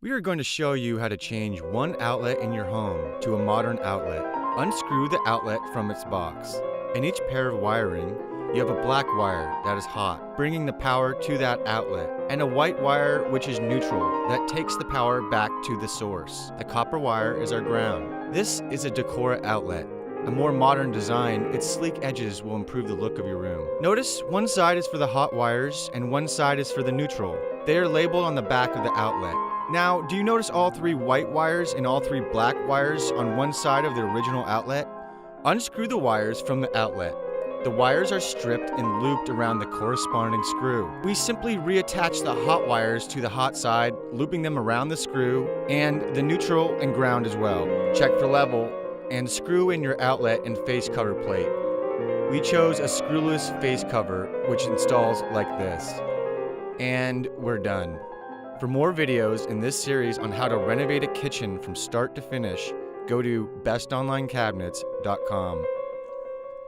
We are going to show you how to change one outlet in your home to a modern outlet. Unscrew the outlet from its box. In each pair of wiring, you have a black wire that is hot, bringing the power to that outlet, and a white wire which is neutral, that takes the power back to the source. The copper wire is our ground. This is a decora outlet. A more modern design, its sleek edges will improve the look of your room. Notice one side is for the hot wires and one side is for the neutral. They are labeled on the back of the outlet. Now, do you notice all three white wires and all three black wires on one side of the original outlet? Unscrew the wires from the outlet. The wires are stripped and looped around the corresponding screw. We simply reattach the hot wires to the hot side, looping them around the screw and the neutral and ground as well. Check for level and screw in your outlet and face cover plate. We chose a screwless face cover, which installs like this. And we're done. For more videos in this series on how to renovate a kitchen from start to finish, go to bestonlinecabinets.com.